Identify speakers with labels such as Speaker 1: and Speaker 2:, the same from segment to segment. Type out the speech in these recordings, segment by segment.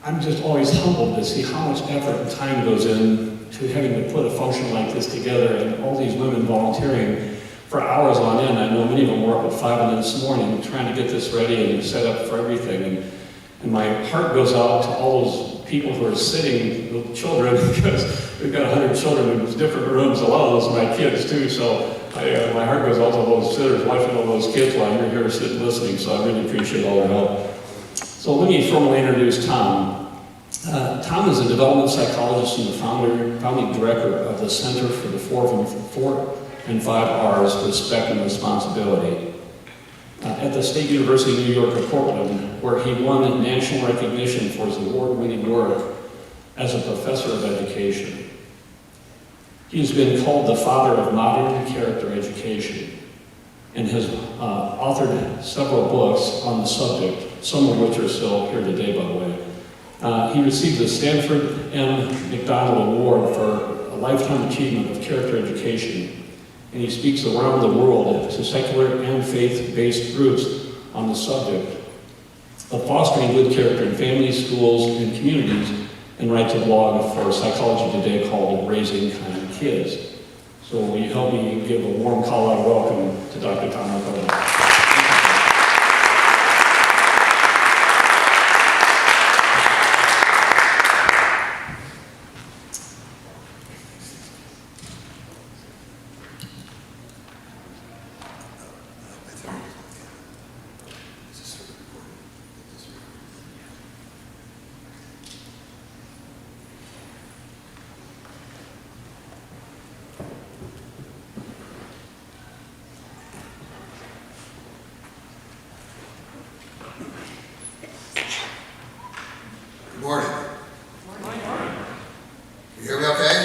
Speaker 1: I'm just always humbled to see how much effort and time goes in to having to put a function like this together, and all these women volunteering for hours on end. I know many of them were up at 5 this morning trying to get this ready and set up for everything. And my heart goes out to all those people who are sitting with children, because we've got 100 children in different rooms. A lot of those are my kids too, so my heart goes out to those sitters watching all those kids while you're here sitting listening, so I really appreciate all their help. So let me formally introduce Tom. Tom is a development psychologist and the founding director of the Center for the 4 and 5 R's, Respect and Responsibility, at the State University of New York at Portland, where he won national recognition for his award-winning work as a professor of education. He has been called the father of modern character education and has authored several books on the subject, some of which are still here today, by the way. He received the Stanford M. McDonald Award for a lifetime achievement of character education, and he speaks around the world to secular and faith-based groups on the subject of fostering good character in families, schools, and communities, and writes a blog for Psychology Today called Raising Kind Kids. So will you help me give a warm call out welcome to Dr. Tom Lickona?
Speaker 2: Good morning. You hear me okay?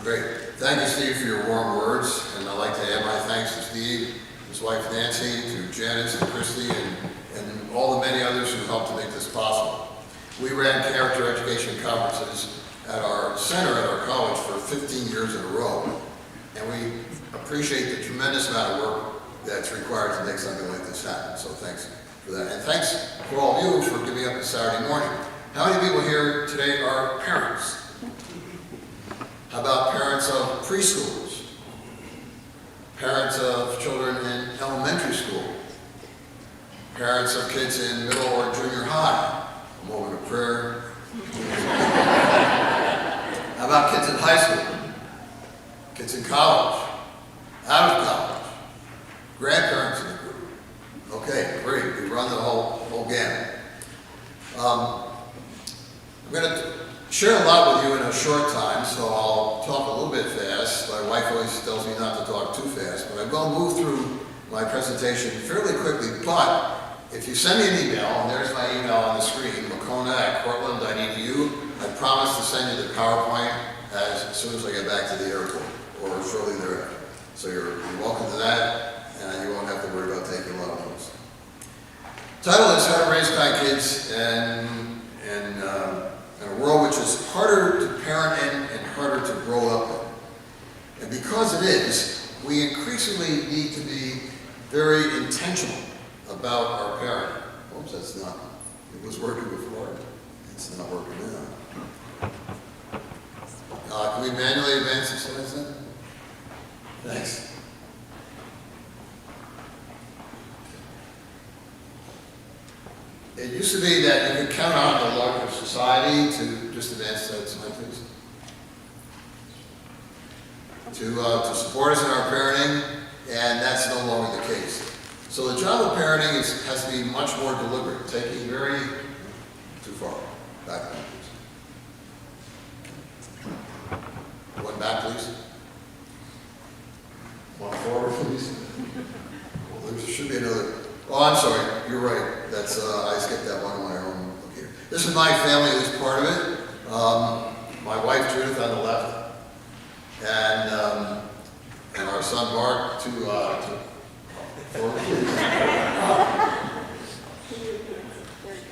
Speaker 2: Great. Thank you, Steve, for your warm words. And I'd like to add my thanks to Steve, his wife Nancy, to Janice and Christy, and all the many others who helped to make this possible. We ran character education conferences at our center at our college for 15 years in a row. And we appreciate the tremendous amount of work that's required to make something like this happen. So thanks for that. And thanks for all of you for giving up this Saturday morning. How many people here today are parents? How about parents of preschoolers? Parents of children in elementary school? Parents of kids in middle or junior high? A moment of prayer. How about kids in high school? Kids in college? Out of college? Grandparents in the group? Okay, great. We run the whole gamut. I'm going to share a lot with you in a short time, so I'll talk a little bit fast. My wife always tells me not to talk too fast, but I'm going to move through my presentation fairly quickly. But if you send me an email, and there's my email on the screen, lickona@portland.edu, I promise to send you the PowerPoint as soon as I get back to the airport, or shortly thereafter. So you're welcome to that, and you won't have to worry about taking a lot of notes. Title is How to Raise Kind Kids in a world which is harder to parent in and harder to grow up in. And because it is, we increasingly need to be very intentional about our parenting. Oops, that's not, it was working before. It's not working now. Can we manually advance the slides then? Thanks. It used to be that you could count on the larger society to just advance that slide, please. To support us in our parenting, and that's no longer the case. So the job of parenting has to be much more deliberate, taking very too far. Back one, please. One back, please. One forward, please. Well, there should be another. Oh, I'm sorry. You're right. That's I skipped that one on my own. Look here. This is my family, at least part of it. My wife Judith on the left, and our son Mark forward.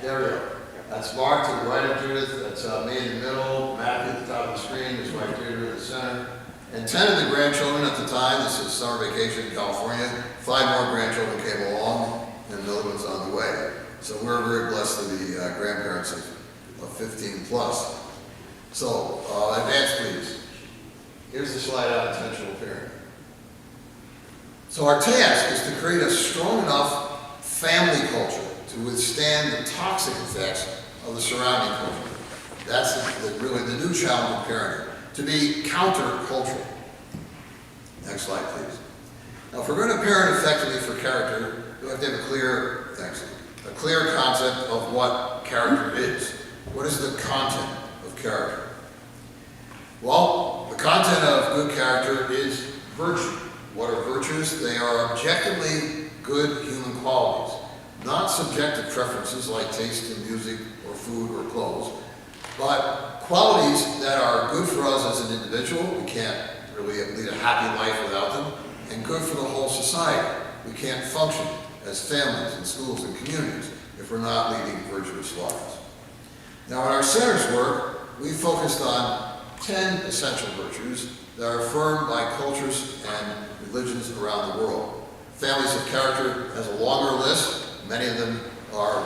Speaker 2: There we go. That's Mark to the right of Judith. That's me in the middle. Matthew at the top of the screen. His wife Judith in the center. And 10 of the grandchildren at the time. This is summer vacation in California. 5 more grandchildren came along, and another one's on the way. So we're very blessed to be grandparents of of 15 plus. So, advance please. Here's the slide on intentional parenting. So our task is to create a strong enough family culture to withstand the toxic effects of the surrounding culture. That's really the new challenge of parenting, to be counter-cultural. Next slide, please. Now, if we're going to parent effectively for character, we have to have a clear concept of what character is. What is the content of character? Well, the content of good character is virtue. What are virtues? They are objectively good human qualities, not subjective preferences like taste in music or food or clothes, but qualities that are good for us as an individual. We can't really lead a happy life without them, and good for the whole society. We can't function as families and schools and communities if we're not leading virtuous lives. Now, in our center's work, we focused on 10 essential virtues that are affirmed by cultures and religions around the world. Families of Character has a longer list. Many of them are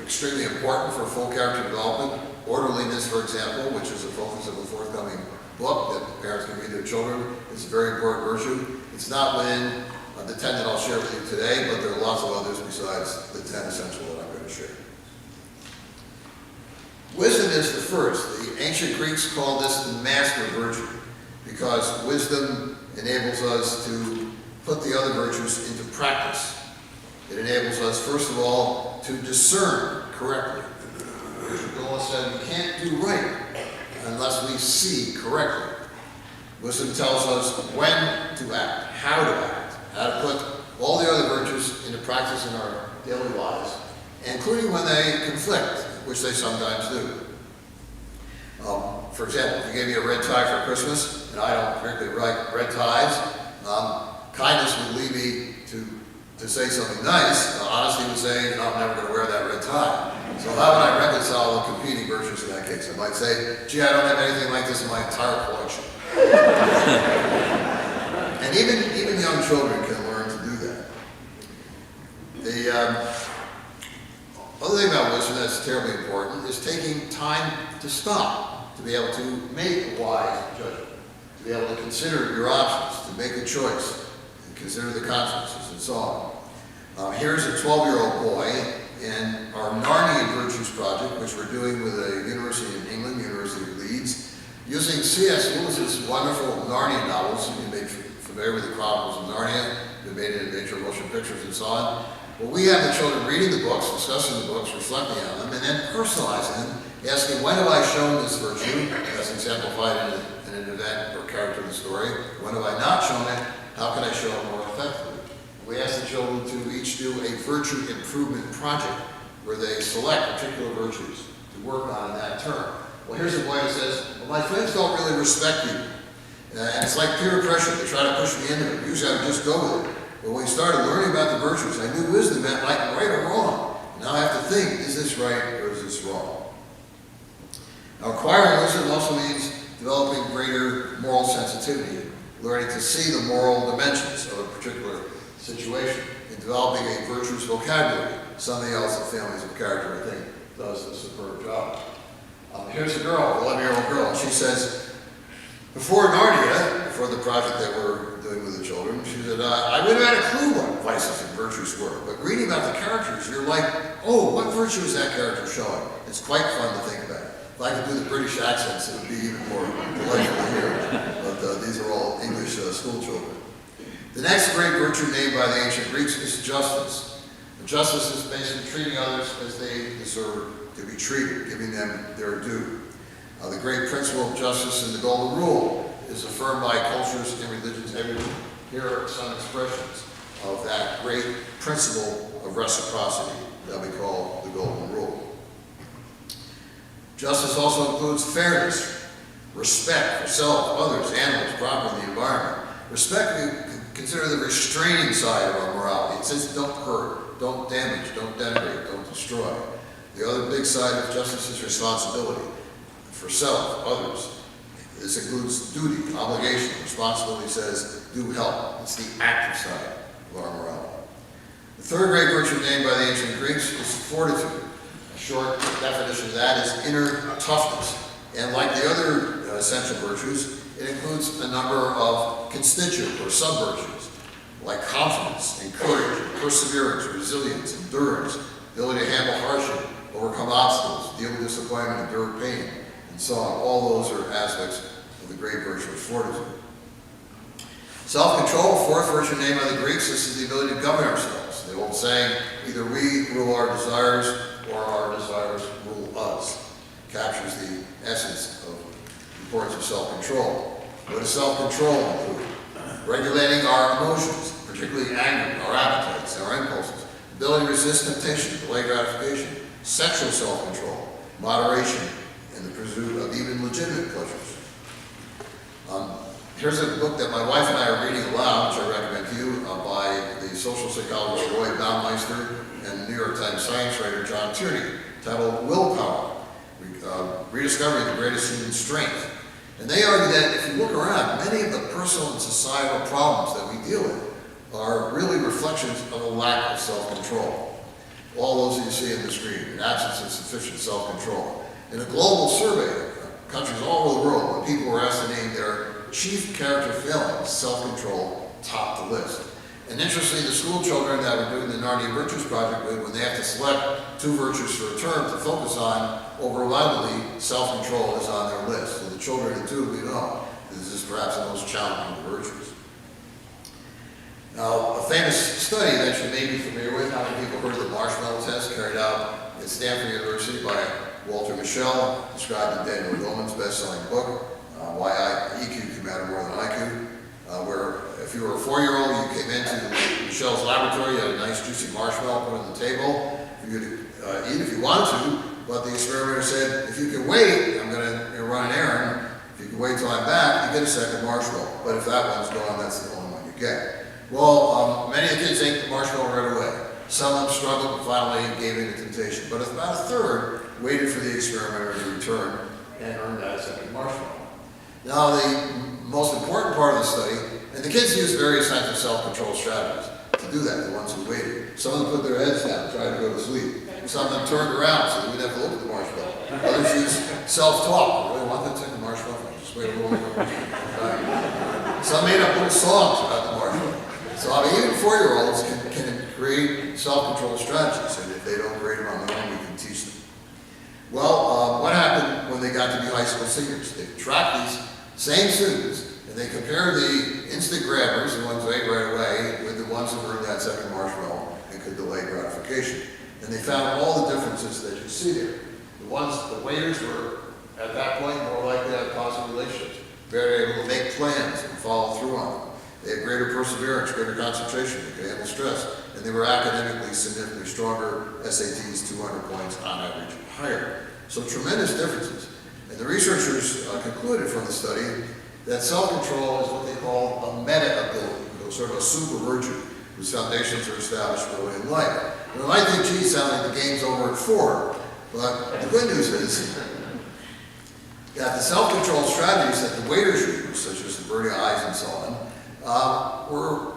Speaker 2: extremely important for full character development. Orderliness, for example, which is the focus of a forthcoming book that parents can read their children, is a very important virtue. It's not within the 10 that I'll share with you today, but there are lots of others besides the 10 essential that I'm going to share. Wisdom is the first. The ancient Greeks called this the master virtue because wisdom enables us to put the other virtues into practice. It enables us, first of all, to discern correctly. Noah said we can't do right unless we see correctly. Wisdom tells us when to act, how to put all the other virtues into practice in our daily lives, including when they conflict, which they sometimes do. For example, if you gave me a red tie for Christmas, and I don't particularly like red ties, kindness would lead me to say something nice. Honesty would say, no, I'm never going to wear that red tie. So how would I reconcile the competing virtues in that case? I might say, gee, I don't have anything like this in my entire collection. And even young children can learn to do that. The other thing about wisdom that's terribly important is taking time to stop, to be able to make a wise judgment, to be able to consider your options, to make a choice, and consider the consequences, and so on. Here's a 12-year-old boy in our Narnia Virtues project, which we're doing with a university in England, University of Leeds, using C.S. Lewis's wonderful Narnia novels. You may be familiar with the Chronicles of Narnia, been made into major motion pictures and so on. Well, we have the children reading the books, discussing the books, reflecting on them, and then personalizing them, asking, when have I shown this virtue, as exemplified in an event or character in the story? When have I not shown it? How can I show it more effectively? We ask the children to each do a virtue improvement project where they select particular virtues to work on in that term. Well, here's a boy who says, well, my friends don't really respect you. And it's like peer pressure. They try to push me into it. Usually I would just go with it. But when we started learning about the virtues, I knew wisdom meant like right or wrong. Now I have to think, is this right or is this wrong? Now, acquiring wisdom also means developing greater moral sensitivity, learning to see the moral dimensions of a particular situation, and developing a virtuous vocabulary, something else that Families of Character, I think, does a superb job. Here's a girl, 11-year-old girl, and she says, before Narnia, before the project that we're doing with the children, she said, I wouldn't have had a clue what vices and virtues were, but reading about the characters, you're like, oh, what virtue is that character showing? It's quite fun to think about. If I could do the British accents, it would be even more delightful to hear, but these are all English school children. The next great virtue named by the ancient Greeks is justice. And justice is basically treating others as they deserve to be treated, giving them their due. The great principle of justice in the Golden Rule is affirmed by cultures and religions everywhere. Here are some expressions of that great principle of reciprocity that we call the Golden Rule. Justice also includes fairness, respect for self, others, animals, property, the environment. Respect, we consider the restraining side of our morality. It says don't hurt, don't damage, don't denigrate, don't destroy. The other big side of justice is responsibility for self, others. This includes duty, obligation. Responsibility says do help. It's the active side of our morality. The third great virtue named by the ancient Greeks is fortitude, a short definition of that is inner toughness. And like the other essential virtues, it includes a number of constituent or sub-virtues, like confidence and courage, and perseverance, resilience, endurance, ability to handle hardship, overcome obstacles, deal with disappointment, endure pain, and so on. All those are aspects of the great virtue of fortitude. Self-control, fourth virtue named by the Greeks, this is the ability to govern ourselves. The old saying, either we rule our desires or our desires rule us, captures the essence of the importance of self-control. What does self-control include? Regulating our emotions, particularly anger, our appetites, our impulses, ability to resist temptation, delay gratification, sexual self-control, moderation, and the pursuit of even legitimate pleasures. Here's a book that my wife and I are reading aloud, which I recommend to you, by the social psychologist Roy Baumeister and New York Times science writer John Tierney, titled Willpower, Rediscovering the Greatest Human Strength. And they argue that if you look around, many of the personal and societal problems that we deal with are really reflections of a lack of self-control. All those that you see on the screen, an absence of sufficient self-control. In a global survey of countries all over the world, when people were asked to name their chief character failings, self-control topped the list. And interestingly, the school children that we're doing the Narnia Virtues Project with, when they have to select two virtues for a term to focus on, overwhelmingly, self-control is on their list. So the children intuitively know this is perhaps the most challenging of the virtues. Now, a famous study that you may be familiar with, how many people heard of the marshmallow test carried out at Stanford University by Walter Mischel, described in Daniel Goleman's best-selling book, Why EQ Can Matter More Than IQ, where if you were a 4-year-old, you came into Michel's laboratory, you had a nice juicy marshmallow put on the table for you to eat if you wanted to, but the experimenter said, if you can wait, I'm going to run an errand, if you can wait till I'm back, you get a second marshmallow, but if that one's gone, that's the only one you get. Well, many of the kids ate the marshmallow right away. Some of them struggled and finally gave in to temptation, but about a third waited for the experimenter to return and earned that second marshmallow. Now, the most important part of the study, and the kids used various kinds of self-control strategies to do that, the ones who waited. Some of them put their heads down, tried to go to sleep. Some of them turned around so they wouldn't have to look at the marshmallow. Others used self-talk. I really want that second marshmallow. Just wait a little bit. Some made up little songs about the marshmallow. So I mean, even 4-year-olds can create self-control strategies, and if they don't create them on their own, we can teach them. Well, what happened when they got to be high school seniors? They tracked these same students, and they compared the instant grabbers, the ones who ate right away, with the ones who earned that second marshmallow and could delay gratification. And they found all the differences that you see there. The waiters were, at that point, more likely to have positive relationships, better able to make plans and follow through on them. They had greater perseverance, greater concentration, they could handle stress, and they were academically significantly stronger, SATs 200 points on average higher. So tremendous differences. And the researchers concluded from the study that self-control is what they call a meta-ability, sort of a super virtue, whose foundations are established early in life. And you might think, gee, it sounds like the game's over at 4, but the good news is that the self-control strategies that the waiters use, such as the birdie eyes and so on, were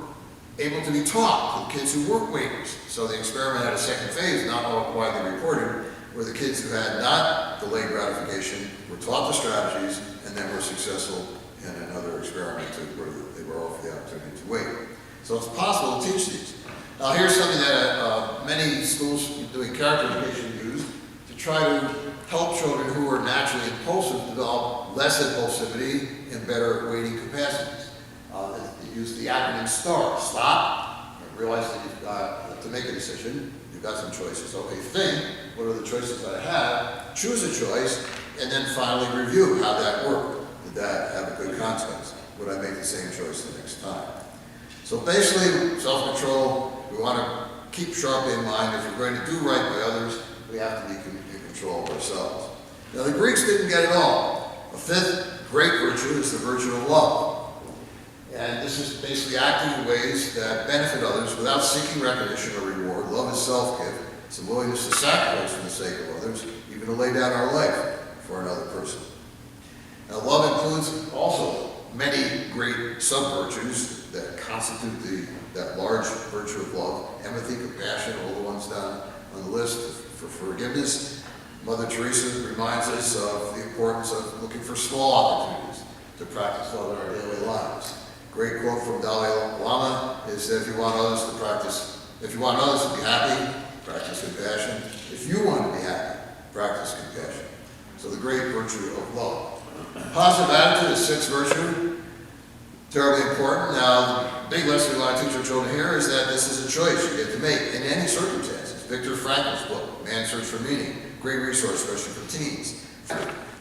Speaker 2: able to be taught to the kids who weren't waiters. So the experiment had a second phase, not all widely reported, where the kids who had not delayed gratification were taught the strategies and then were successful in another experiment where they were offered the opportunity to wait. So it's possible to teach these. Now here's something that many schools doing character education use to try to help children who are naturally impulsive develop less impulsivity and better waiting capacities. They use the acronym STAR. Stop, realize that you've got to make a decision, you've got some choices. Okay, think, what are the choices that I have? Choose a choice, and then finally review how that worked. Did that have a good consequence? Would I make the same choice the next time? So basically, self-control, we want to keep sharply in mind, if we're going to do right by others, we have to be in control of ourselves. Now the Greeks didn't get it all. A fifth great virtue is the virtue of love. And this is basically acting in ways that benefit others without seeking recognition or reward. Love is self-gift. It's a willingness to sacrifice for the sake of others, even to lay down our life for another person. Now love includes also many great sub-virtues that constitute that large virtue of love. Empathy, compassion, all the ones down on the list, for forgiveness, Mother Teresa reminds us of the importance of looking for small opportunities to practice love in our daily lives. Great quote from Dalai Lama is that if you want others to be happy, practice compassion. If you want to be happy, practice compassion. So the great virtue of love. Positive attitude is sixth virtue. Terribly important. Now, the big lesson we want to teach our children here is that this is a choice you get to make in any circumstances. Viktor Frankl's book, Man's Search for Meaning, great resource, especially for teens.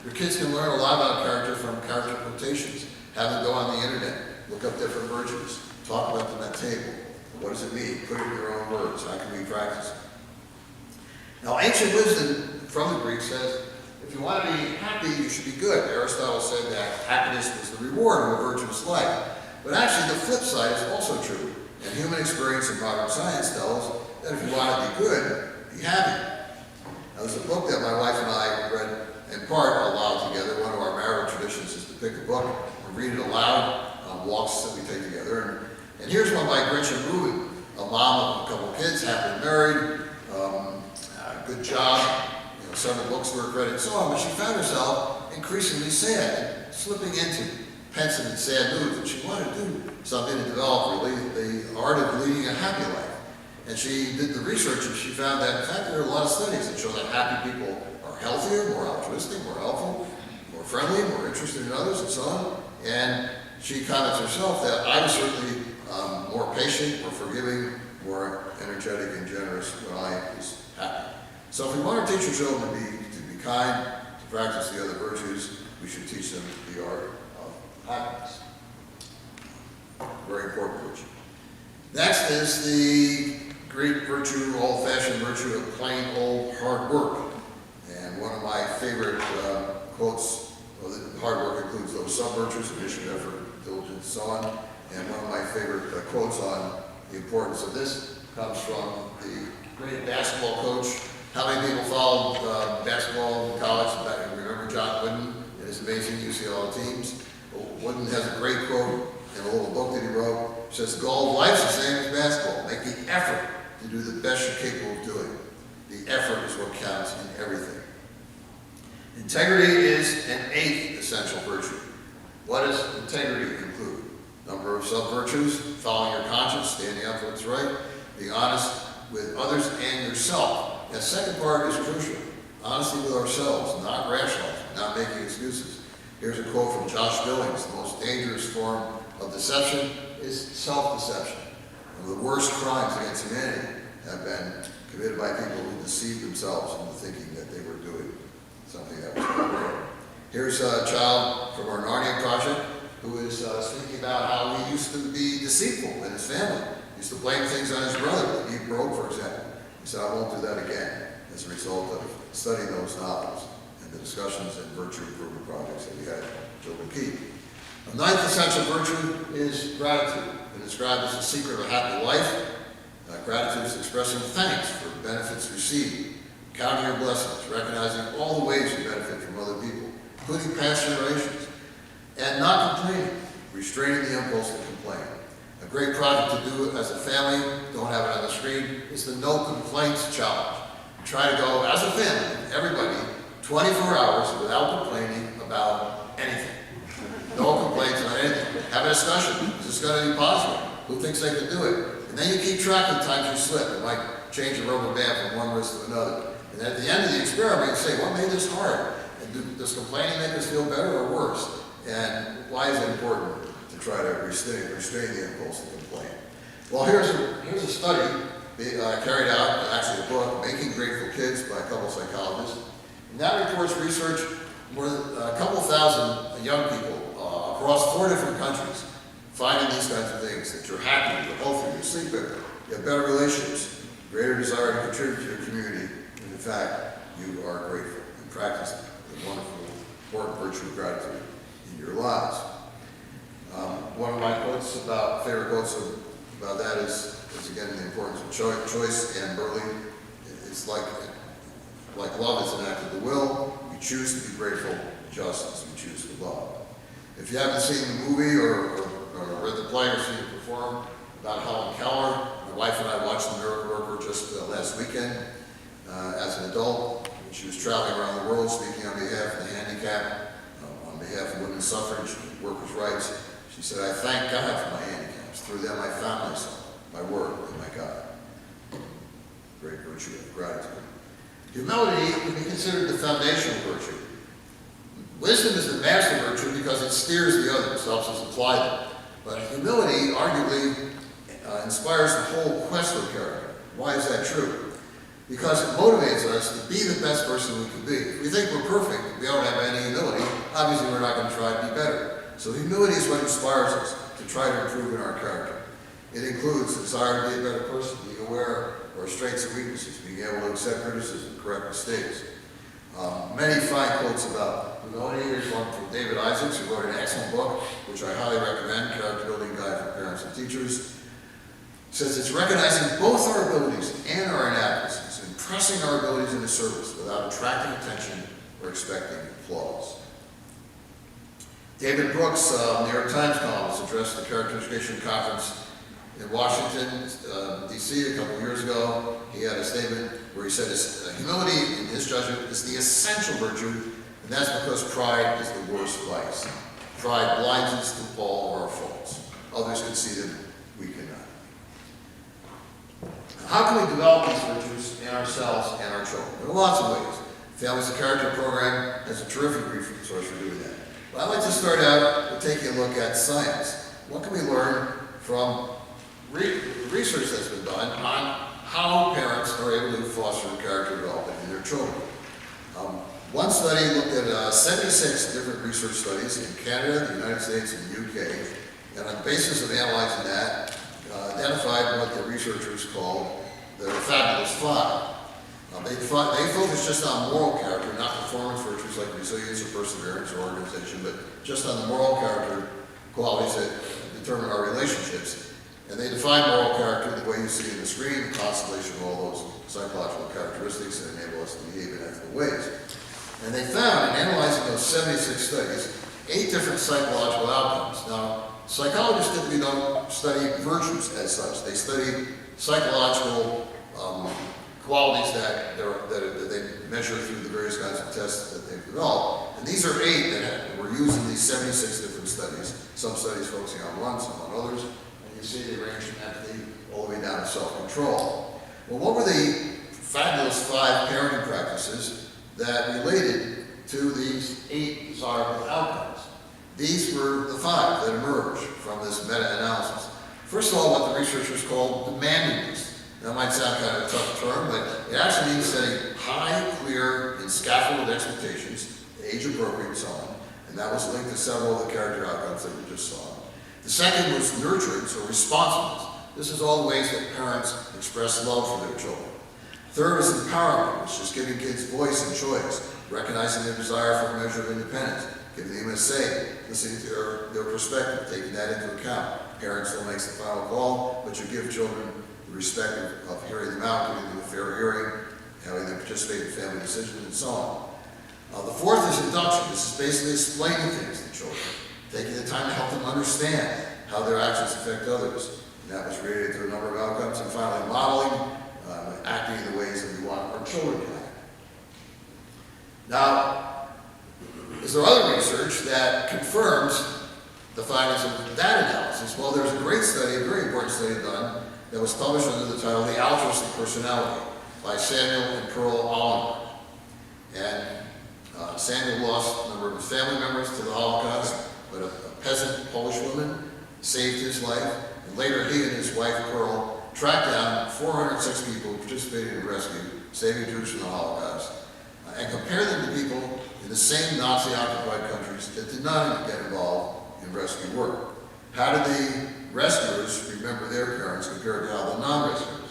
Speaker 2: Your kids can learn a lot about character from character quotations. Have them go on the internet, look up different virtues, talk about them at table. What does it mean? Put it in your own words. How can we practice it? Now, ancient wisdom from the Greeks says, if you want to be happy, you should be good. Aristotle said that happiness was the reward of a virtuous life. But actually, the flip side is also true. And human experience and modern science tells us that if you want to be good, be happy. Now, there's a book that my wife and I read in part aloud together. One of our marital traditions is to pick a book and read it aloud on walks that we take together. And here's one by Gretchen Rubin, a mom of a couple kids, happily married, good job. Several books to her credit and so on, but she found herself increasingly sad, slipping into pensive and sad moods, and she wanted to do something to develop really the art of leading a happy life. And she did the research, and she found that, in fact, there are a lot of studies that show that happy people are healthier, more altruistic, more helpful, more friendly, more interested in others, and so on. And she comments herself that I was certainly more patient, more forgiving, more energetic and generous when I was happy. So if we want to teach our children to be kind, to practice the other virtues, we should teach them the art of happiness. Very important virtue. Next is the great virtue, old-fashioned virtue of plain old hard work. And one of my favorite quotes, well, hard work includes those sub-virtues, initiative, effort, diligence, and so on. And one of my favorite quotes on the importance of this comes from the great basketball coach. How many people followed basketball in college? Remember John Wooden and his amazing UCLA teams? Well, Wooden has a great quote in a little book that he wrote. It says, the goal of life is the same as basketball. Make the effort to do the best you're capable of doing. The effort is what counts in everything. Integrity is an eighth essential virtue. What does integrity include? Number of sub-virtues: following your conscience, standing up for what's right, being honest with others and yourself. The second part is crucial. Honesty with ourselves, not rationalizing, not making excuses. Here's a quote from Josh Billings: the most dangerous form of deception is self-deception. One of the worst crimes against humanity have been committed by people who deceived themselves into thinking that they were doing something that was not real. Here's a child from our Narnia project who is speaking about how he used to be deceitful in his family. He used to blame things on his brother, like he broke, for example. He said, I won't do that again, as a result of studying those novels and the discussions and virtue improvement projects that we had children keep. The ninth essential virtue is gratitude. It is described as the secret of a happy life. Gratitude is expressing thanks for benefits received, counting your blessings, recognizing all the ways you benefit from other people, including past generations, and not complaining, restraining the impulse to complain. A great project to do as a family, don't have it on the screen, is the No Complaints Challenge. Try to go, as a family, everybody, 24 hours without complaining about anything. No complaints on anything. Have a discussion. Is this going to be possible? Who thinks they can do it? And then you keep track of the times you slip. It might change a rubber band from one wrist to another. And at the end of the experiment, you say, what made this hard? And does complaining make us feel better or worse? And why is it important to try to restrain the impulse to complain? Well, here's a study carried out, actually a book, Making Grateful Kids, by a couple of psychologists. And that reports research more than a couple thousand young people across 4 different countries finding these kinds of things, that you're happy, you're healthy, you sleep better, you have better relationships, greater desire to contribute to your community, and in fact, you are grateful and practice the wonderful, important virtue of gratitude in your lives. One of my favorite quotes about that is again the importance of choice. And Burley, it's like love is an act of the will. We choose to be grateful just as we choose to love. If you haven't seen the movie or read the play or seen it perform about Helen Keller, my wife and I watched The Miracle Worker just last weekend. As an adult, when she was traveling around the world speaking on behalf of the handicapped, on behalf of women's suffrage and workers' rights. She said, I thank God for my handicaps. Through them I found myself, my word, and my God. Great virtue of gratitude. Humility can be considered the foundational virtue. Wisdom is the master virtue because it steers the others, helps us apply them. But humility arguably inspires the whole quest for character. Why is that true? Because it motivates us to be the best person we can be. If we think we're perfect, we don't have any humility, obviously we're not going to try to be better. So humility is what inspires us to try to improve in our character. It includes the desire to be a better person, being aware of our strengths and weaknesses, being able to accept criticism, correct mistakes. Many fine quotes about humility. Here's one from David Isaacs, who wrote an excellent book, which I highly recommend, Character Building Guide for Parents and Teachers. It says it's recognizing both our abilities and our inadequacies, and pressing our abilities into service without attracting attention or expecting applause. David Brooks, New York Times columnist, addressed the Character Education Conference in Washington, D.C. a couple of years ago. He had a statement where he said humility, in his judgment, is the essential virtue, and that's because pride is the worst vice. Pride blinds us to all of our faults. Others can see them, we cannot. How can we develop these virtues in ourselves and our children? There are lots of ways. Families of Character program has a terrific resource for doing that. But I'd like to start out with taking a look at science. What can we learn from research that's been done on how parents are able to foster character development in their children? One study looked at 76 different research studies in Canada, the United States, and the UK, and on the basis of analyzing that, identified what the researchers called the Fabulous Five. They focused just on moral character, not performance virtues like resilience or perseverance or organization, but just on the moral character qualities that determine our relationships. And they define moral character the way you see in the screen, the constellation of all those psychological characteristics that enable us to behave in ethical ways. And they found, in analyzing those 76 studies, 8 different psychological outcomes. Now, psychologists typically don't study virtues as such. They study psychological qualities that they measure through the various kinds of tests that they've developed. And these are 8 that were used in these 76 different studies. Some studies focusing on one, some on others. And you see they range from empathy all the way down to self-control. Well, what were the Fabulous Five parenting practices that related to these 8 desirable outcomes? These were the 5 that emerged from this meta-analysis. First of all, what the researchers called demandingness. That might sound kind of a tough term, but it actually means setting high, clear, and scaffolded expectations, age appropriate and so on. And that was linked to several of the character outcomes that we just saw. The second was nurturance or responsiveness. This is all the ways that parents express love for their children. Third is empowerment, which is giving kids voice and choice, recognizing their desire for a measure of independence, giving them a say, listening to their perspective, taking that into account. Parents still makes the final call, but you give children the respect of hearing them out, giving them a fair hearing, having them participate in family decisions, and so on. The fourth is induction. This is basically explaining things to children, taking the time to help them understand how their actions affect others. And that was related to a number of outcomes. And finally, modeling, acting in the ways that we want our children to act. Now, is there other research that confirms the findings of that analysis? Well, there's a great study, a very important study done, that was published under the title The Altruistic Personality by Samuel and Pearl Oliver. And Samuel lost a number of his family members to the Holocaust, but a peasant Polish woman saved his life, and later he and his wife Pearl tracked down 406 people who participated in the rescue, saving Jews from the Holocaust, and compared them to people in the same Nazi-occupied countries that did not get involved in rescue work. How did the rescuers remember their parents compared to how the non-rescuers?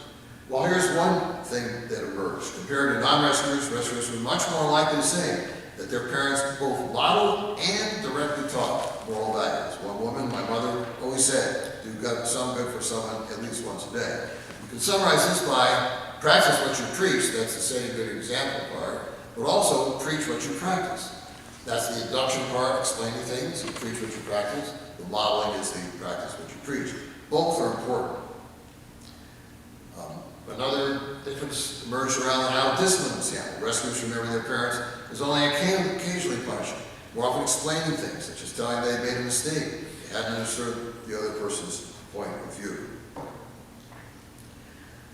Speaker 2: Well, here's one thing that emerged. Compared to non-rescuers, rescuers were much more likely to say that their parents both modeled and directly taught moral values. One woman, my mother, always said, do some good for someone at least once a day. You can summarize this by practice what you preach, that's the setting good example part, but also preach what you practice. That's the induction part, explaining things, you preach what you practice. The modeling is the practice what you preach. Both are important. Another difference emerged around how discipline was handled. Rescuers remember their parents was only occasionally punishing, more often explaining things, such as telling they made a mistake. They hadn't understood the other person's point of view.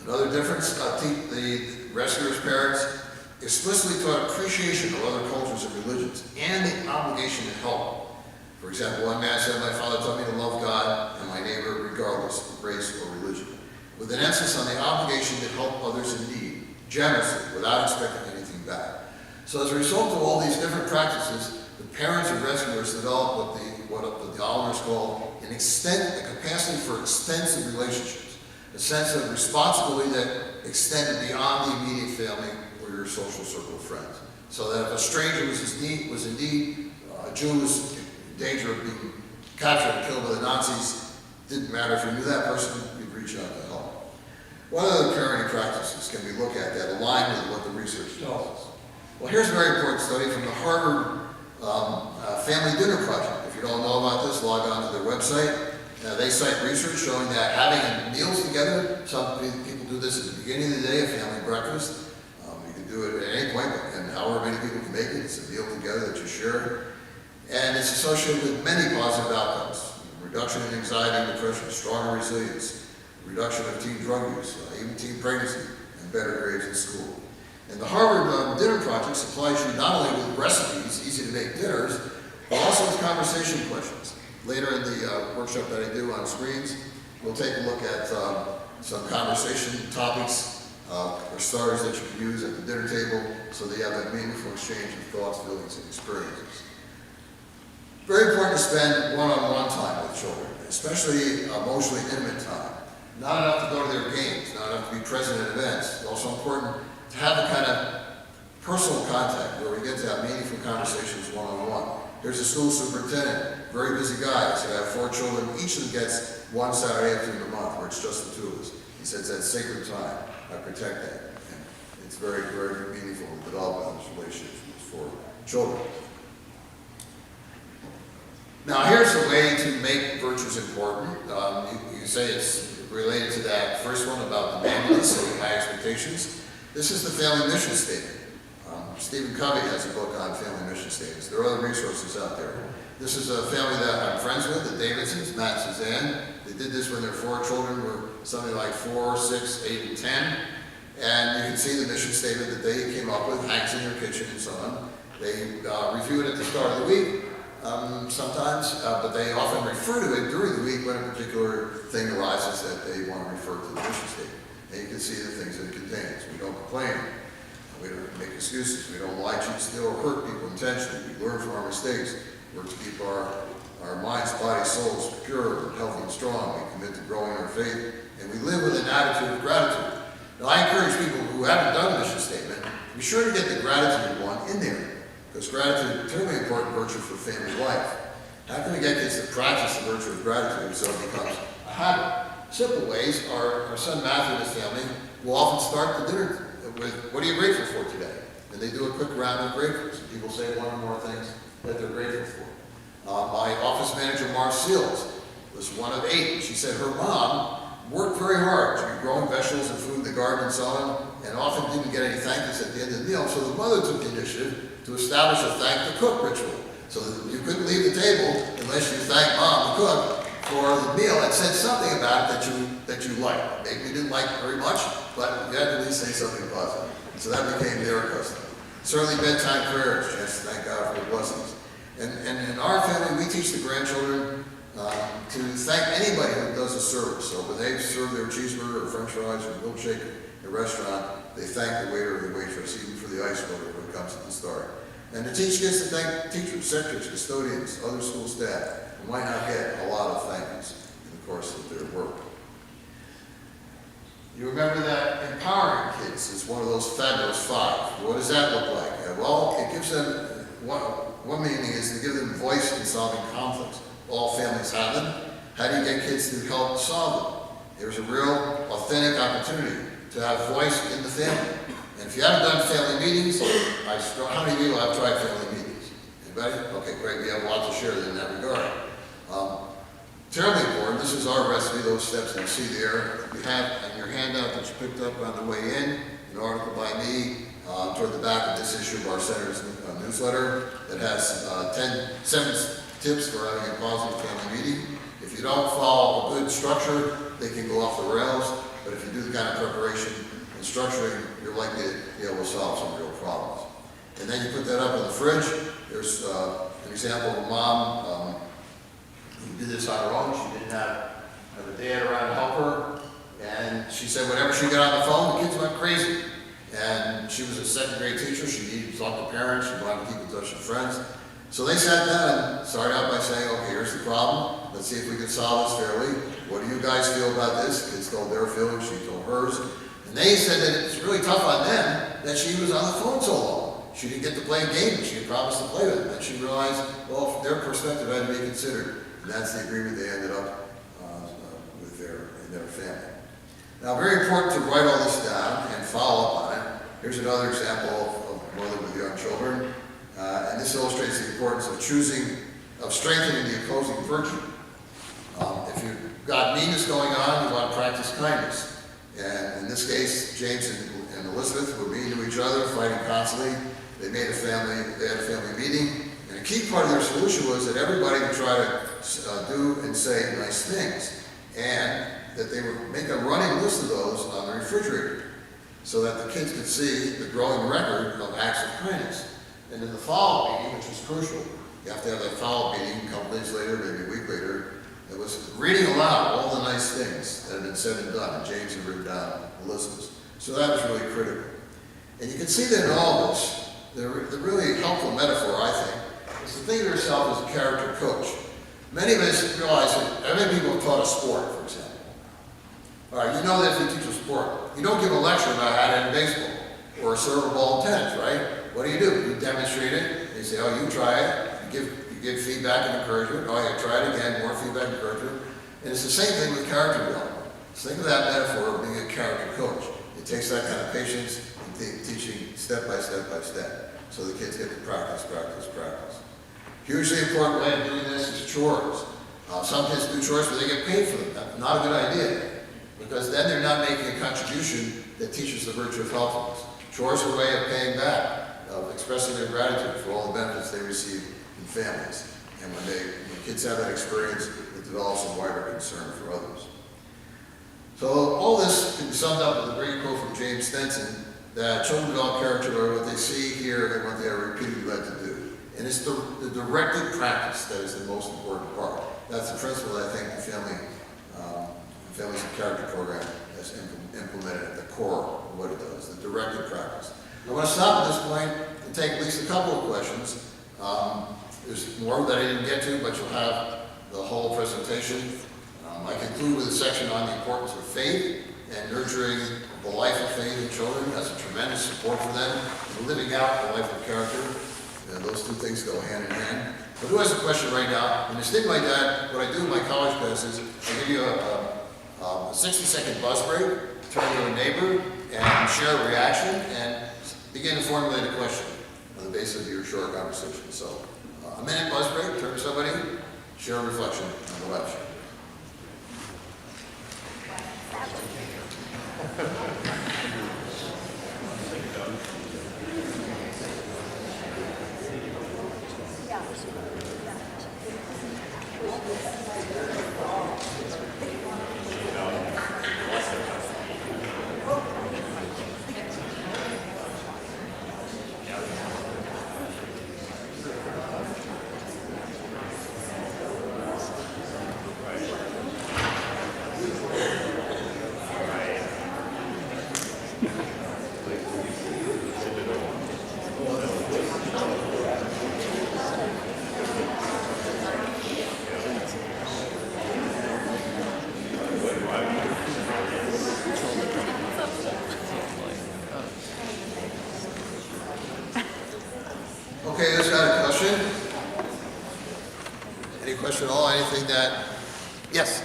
Speaker 2: Another difference, the rescuers' parents explicitly taught appreciation of other cultures and religions and the obligation to help. For example, one man said, "My father taught me to love God and my neighbor regardless of race or religion," with an emphasis on the obligation to help others in need, generously, without expecting anything back. So as a result of all these different practices, the parents of rescuers developed what the Olivers call a capacity for extensive relationships, a sense of responsibility that extended beyond the immediate family or your social circle of friends. So that if a stranger was indeed a Jew was in danger of being captured and killed by the Nazis, didn't matter if you knew that person, you'd reach out to help. What other parenting practices can we look at that align with what the research tells us? Well, here's a very important study from the Harvard Family Dinner Project. If you don't know about this, log on to their website. They cite research showing that having meals together, some people do this at the beginning of the day, a family breakfast. You can do it at any point, and however many people can make it, it's a meal together that you share. And it's associated with many positive outcomes. Reduction in anxiety and depression, stronger resilience, reduction of teen drug use, even teen pregnancy, and better grades in school. And the Harvard Dinner Project supplies you not only with recipes, easy to make dinners, but also with conversation questions. Later in the workshop that I do on screens, we'll take a look at some conversation topics or starters that you can use at the dinner table so that you have that meaningful exchange of thoughts, feelings, and experiences. Very important to spend one-on-one time with children, especially emotionally intimate time. Not enough to go to their games, not enough to be present at events. It's also important to have the kind of personal contact where we get to have meaningful conversations one-on-one. Here's a school superintendent, very busy guy. He's going to have 4 children. Each of them gets one Saturday afternoon a month where it's just the 2 of us. He says that's sacred time. I protect that. And it's very, very meaningful to develop those relationships for children. Now here's a way to make virtues important. You say it's related to that first one about demanding, setting high expectations. This is the family mission statement. Stephen Covey has a book on family mission statements. There are other resources out there. This is a family that I'm friends with, the Davidsons, Matt and Suzanne. They did this when their 4 children were something like 4, 6, 8, and 10. And you can see the mission statement that they came up with, hangs in their kitchen and so on. They review it at the start of the week sometimes, but they often refer to it during the week when a particular thing arises that they want to refer to the mission statement. And you can see the things that it contains. We don't complain. We don't make excuses. We don't lie, cheat, steal, or hurt people intentionally. We learn from our mistakes. We work to keep our minds, bodies, souls pure, healthy, and strong. We commit to growing our faith, and we live with an attitude of gratitude. Now, I encourage people who haven't done a mission statement, be sure to get the gratitude one in there, because gratitude is a terribly important virtue for family life. How can we get kids to practice the virtue of gratitude so it becomes a habit? Simple ways. Our son Matthew and his family will often start the dinner with, "What are you grateful for today?" And they do a quick round of gratefuls. And people say one or more things that they're grateful for. My office manager, Seals, was one of 8. She said her mom worked very hard. She was growing vegetables and food in the garden and so on, and often didn't get any thank yous at the end of the meal. So the mother took the initiative to establish a thank the cook ritual. So that you couldn't leave the table unless you thanked Mom, the cook, for the meal and said something about it that you liked. Maybe you didn't like it very much, but you had to at least say something positive. So that became their custom. Certainly bedtime prayers, just thank God for the blessings. And in our family, we teach the grandchildren to thank anybody who does a service. So when they serve their cheeseburger or french fries or milkshake at a restaurant, they thank the waiter or the waitress, even for the ice water when it comes at the start. And to teach kids to thank teachers, secretaries, custodians, other school staff, who might not get a lot of thank yous in the course of their work. You remember that empowering kids is one of those fabulous 5. What does that look like? Well, it gives them, one meaning is to give them voice in solving conflicts. All families have them. How do you get kids to help solve them? There's a real authentic opportunity to have voice in the family. And if you haven't done family meetings, how many people have tried family meetings? Anybody? Okay, great. We have a lot to share in that regard. terribly important. This is our recipe, those steps you see there. You have in your handout that you picked up on the way in, an article by me toward the back of this issue of our Senator's newsletter that has 7 tips for having a positive family meeting. If you don't follow a good structure, they can go off the rails, but if you do the kind of preparation and structuring, you're likely to be able to solve some real problems. And then you put that up in the fridge. There's an example of a mom who did this on her own. She didn't have a dad around to help her. And she said whenever she got on the phone, the kids went crazy. And she was a second grade teacher. She needed to talk to parents. She wanted to keep in touch with friends. So they sat down and started out by saying, okay, here's the problem. Let's see if we can solve this fairly. What do you guys feel about this? Kids told their feelings. She told hers. And they said that it's really tough on them that she was on the phone so long. She didn't get to play a game that she had promised to play with them. And she realized, well, from their perspective, it had to be considered. And that's the agreement they ended up with in their family. Now, very important to write all this down and follow up on it. Here's another example of mother with young children. And this illustrates the importance of strengthening the opposing virtue. If you've got meanness going on, you want to practice kindness. And in this case, James and Elizabeth were mean to each other, fighting constantly. They had a family meeting. And a key part of their solution was that everybody would try to do and say nice things. And that they would make a running list of those on the refrigerator so that the kids could see the growing record of acts of kindness. And in the follow-up meeting, which was crucial, you have to have that follow-up meeting a couple days later, maybe a week later, it was reading aloud all the nice things that had been said and done, and James had written down Elizabeth's. So that was really critical. And you can see that in all this, the really helpful metaphor, I think, is to think of yourself as a character coach. Many of us realize that many people have taught a sport, for example. All right, you know that if you teach a sport, you don't give a lecture about how to hit baseball or serve a ball in tennis, right? What do? You demonstrate it. They say, oh, you try it. You give feedback and encouragement. Oh, yeah, try it again, more feedback and encouragement. And it's the same thing with character development. So think of that metaphor of being a character coach. It takes that kind of patience and teaching step by step by step so the kids get to practice. Hugely important way of doing this is chores. Some kids do chores, but they get paid for them. That's not a good idea, because then they're not making a contribution that teaches the virtue of helpfulness. Chores are a way of paying back, of expressing their gratitude for all the benefits they receive in families. And when kids have that experience, it develops a wider concern for others. So all this can be summed up with a great quote from James Stenson, that children develop character by what they see, hear, and what they are repeatedly led to do. And it's the directed practice that is the most important part. That's the principle that I think the Families and Character Program has implemented at the core of what it does, the directed practice. I want to stop at this point and take at least a couple of questions. There's more that I didn't get to, but you'll have the whole presentation. I conclude with a section on the importance of faith and nurturing the life of faith in children. That's a tremendous support for them, and living out the life of character. And those two things go hand in hand. But who has a question right now? In a thing like that, what I do in my college classes, I give you a 60-second buzz break, turn to a neighbor, and share a reaction, and begin to formulate a question on the basis of your short conversation. So, a minute buzz break, turn to somebody, share a reflection on the left. Okay, who's got a question? Any question at all? Anything that? Yes?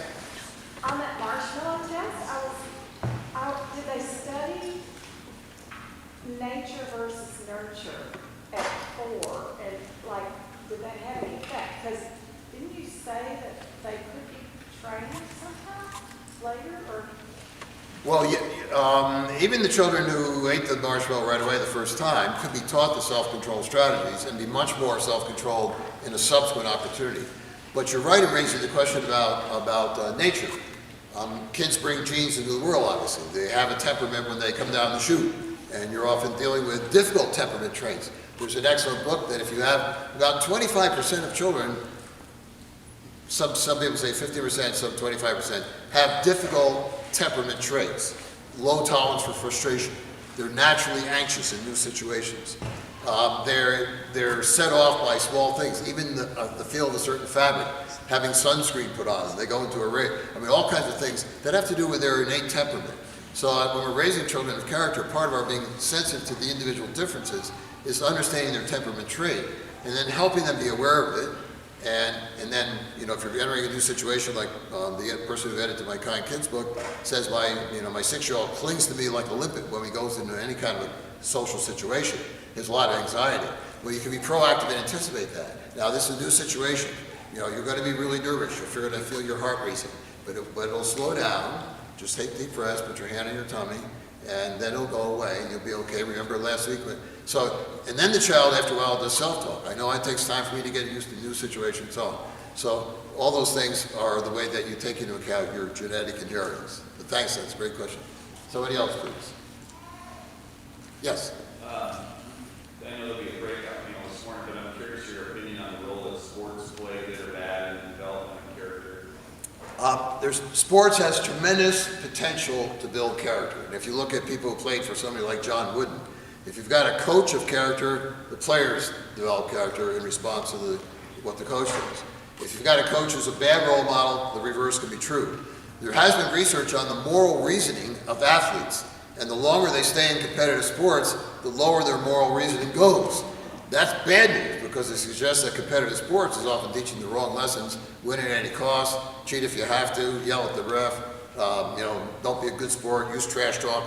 Speaker 3: On that marshmallow test, did they study nature versus nurture at 4? And, did that have any effect? Because didn't you say that they could be trained somehow later, or?
Speaker 2: Well, even the children who ate the marshmallow right away the first time could be taught the self-control strategies and be much more self-controlled in a subsequent opportunity. But you're right in raising the question about nature. Kids bring genes into the world, obviously. They have a temperament when they come down the chute, and you're often dealing with difficult temperament traits. There's an excellent book that if you have about 25% of children, some people say 50%, some 25%, have difficult temperament traits, low tolerance for frustration. They're naturally anxious in new situations. They're set off by small things, even the feel of a certain fabric, having sunscreen put on, they go into a race. I mean, all kinds of things that have to do with their innate temperament. So when we're raising children of character, part of our being sensitive to the individual differences is understanding their temperament trait, and then helping them be aware of it. And then, you know, if you're entering a new situation, like the person who edited my Kind Kids book says, my 6-year-old clings to me like a limpet when he goes into any kind of a social situation. There's a lot of anxiety. Well, you can be proactive and anticipate that. Now, this is a new situation. You know, you're going to be really nervous. You're going to feel your heart racing, but it'll slow down. Just take deep breaths, put your hand on your tummy, and then it'll go away, and you'll be okay. Remember last week? And then the child, after a while, does self-talk. I know it takes time for me to get used to new situations. So all those things are the way that you take into account your genetic inheritance. But thanks, that's a great question. Somebody else, please. Yes?
Speaker 4: I know there'll be a breakout this morning, but I'm curious your opinion on the role that sports play, good or bad, in the development of character.
Speaker 2: Sports has tremendous potential to build character. And if you look at people who played for somebody like John Wooden, if you've got a coach of character, the players develop character in response to what the coach does. If you've got a coach who's a bad role model, the reverse can be true. There has been research on the moral reasoning of athletes, and the longer they stay in competitive sports, the lower their moral reasoning goes. That's bad news, because it suggests that competitive sports is often teaching the wrong lessons: win at any cost, cheat if you have to, yell at the ref, don't be a good sport, use trash talk.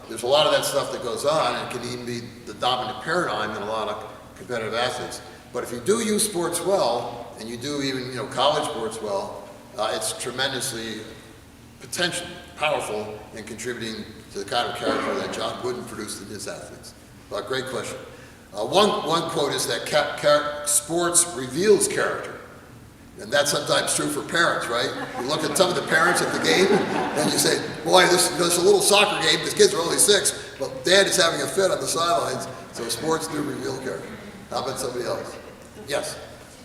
Speaker 2: There's a lot of that stuff that goes on, and it can even be the dominant paradigm in a lot of competitive athletes. But if you do use sports well, and you do even college sports well, it's tremendously potential, powerful in contributing to the kind of character that John Wooden produced in his athletes. Great question. One quote is that sports reveals character. And that's sometimes true for parents, right? You look at some of the parents at the game, and you say, boy, this is a little soccer game, the kids are only 6, but dad is having a fit on the sidelines, so sports do reveal character. How about somebody else? Yes?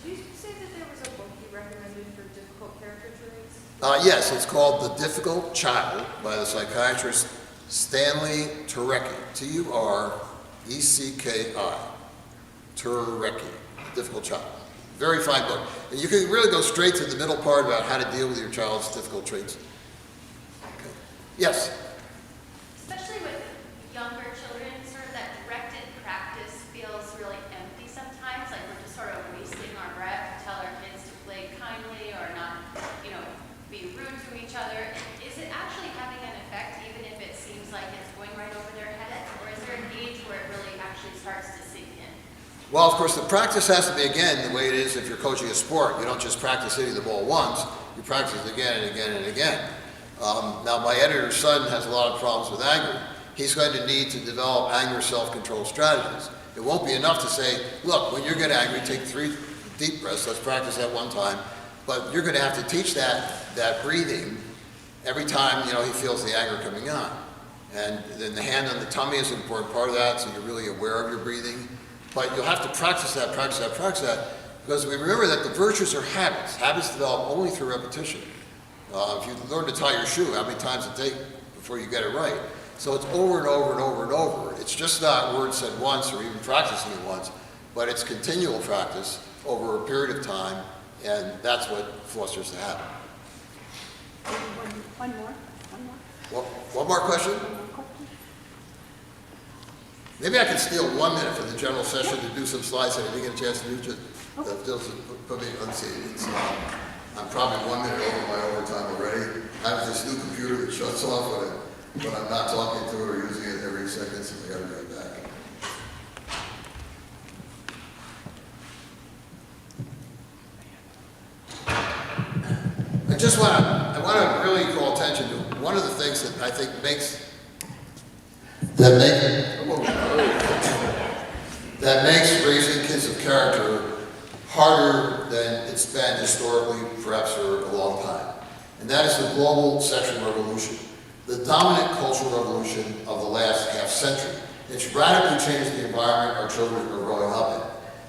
Speaker 3: Did you say that there was a book you recommended for difficult character traits?
Speaker 2: Yes, it's called The Difficult Child by the psychiatrist Stanley Turecki, Turecki, Turecki, Difficult Child. Very fine book. And you can really go straight to the middle part about how to deal with your child's difficult traits. Okay. Yes?
Speaker 5: Especially with younger children, sort of that directed practice feels really empty sometimes, like we're just sort of wasting our breath to tell our kids to play kindly or not, be rude to each other. Is it actually having an effect, even if it seems like it's going right over their heads, or is there an age where it really actually starts to sink in?
Speaker 2: Well, of course, the practice has to be, again, the way it is if you're coaching a sport. You don't just practice hitting the ball once, you practice it again and again and again. Now, my editor's son has a lot of problems with anger. He's going to need to develop anger self-control strategies. It won't be enough to say, look, when you get angry, take 3 deep breaths, let's practice that one time. But you're going to have to teach that breathing every time, he feels the anger coming on. And then the hand on the tummy is an important part of that, so you're really aware of your breathing. But you'll have to practice that, because we remember that the virtues are habits. Habits develop only through repetition. If you learn to tie your shoe, how many times it takes before you get it right? So it's over and over and over and over. It's just not words said once or even practicing it once, but it's continual practice over a period of time, and that's what fosters the habit.
Speaker 3: One more.
Speaker 2: One more question? Maybe I can steal 1 minute from the general session to do some slides that I didn't get a chance to do. Just put me unseated. I'm probably 1 minute over my overtime already. I have this new computer that shuts off when I'm not talking to it or using it every second, so I got to go back. I want to really call attention to one of the things that I think makes raising kids of character harder than it's been historically, perhaps for a long time. And that is the global sexual revolution, the dominant cultural revolution of the last half century. It's radically changed the environment our children are growing up in.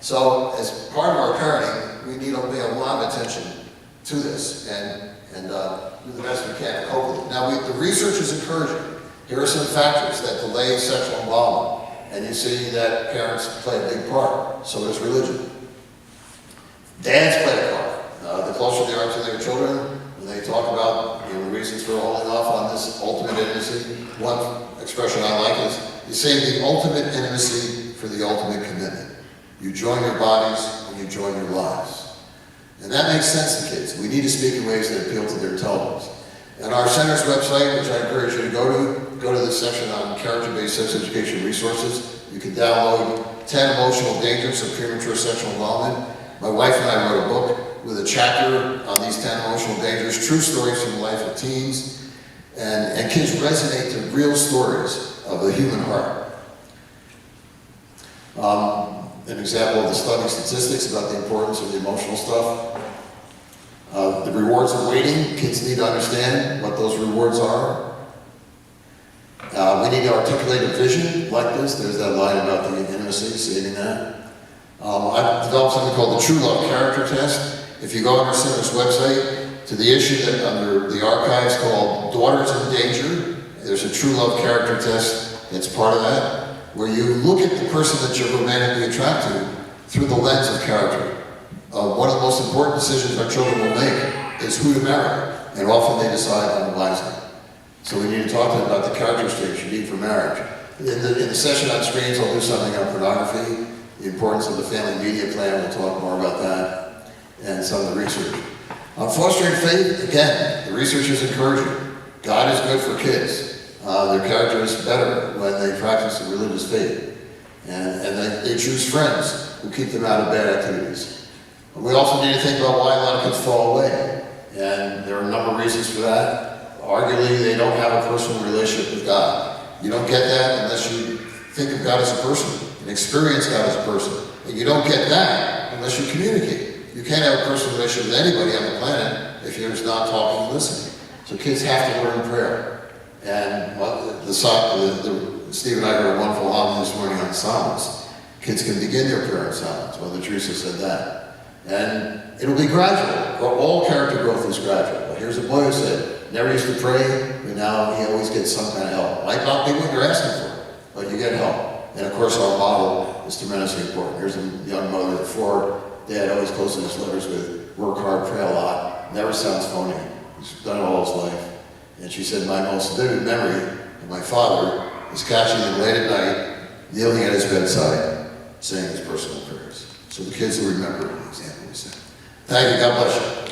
Speaker 2: So as part of our parenting, we need to pay a lot of attention to this and do the best we can to cope with it. Now, the research is encouraging. Here are some factors that delay sexual involvement, and you see that parents play a big part. So does religion. Dads play a part. The closer they are to their children, when they talk about the reasons for holding off on this ultimate intimacy, one expression I like is, you save the ultimate intimacy for the ultimate commitment. You join your bodies when you join your lives. And that makes sense to kids. We need to speak in ways that appeal to their intelligence. And our center's website, which I encourage you to go to the section on character-based sex education resources. You can download 10 emotional dangers of premature sexual involvement. My wife and I wrote a book with a chapter on these 10 emotional dangers, true stories from the life of teens. And kids resonate to real stories of the human heart. An example of the stunning statistics about the importance of the emotional stuff. The rewards of waiting, kids need to understand what those rewards are. We need to articulate a vision like this. There's that line about the intimacy, saving that. I've developed something called the True Love Character Test. If you go on our center's website to the issue that under the archives called Daughters in Danger, there's a True Love Character Test that's part of that, where you look at the person that you're romantically attracted to through the lens of character. One of the most important decisions our children will make is who to marry, and often they decide unwisely. So we need to talk to them about the character traits you need for marriage. In the session on screens, I'll do something on pornography, the importance of the family media plan, we'll talk more about that, and some of the research. On fostering faith, again, the research is encouraging. God is good for kids. Their character is better when they practice a religious faith. And they choose friends who keep them out of bad activities. We also need to think about why a lot of kids fall away. And there are a number of reasons for that. Arguably, they don't have a personal relationship with God. You don't get that unless you think of God as a person and experience God as a person. And you don't get that unless you communicate. You can't have a personal relationship with anybody on the planet if you're just not talking and listening. So kids have to learn prayer. And Steve and I heard a wonderful homily this morning on silence. Kids can begin their prayer in silence. Mother Teresa said that. And it'll be gradual. All character growth is gradual. But here's a boy who said, never used to pray, but now he always gets some kind of help. Might not be what you're asking for, but you get help. And of course, our model is tremendously important. Here's a young mother at 4. Dad always closes his letters with, work hard, pray a lot. Never sounds phony. He's done it all his life. And she said, my most vivid memory of my father is catching him late at night, kneeling at his bedside, saying his personal prayers. So the kids will remember the example we said. Thank you. God bless you.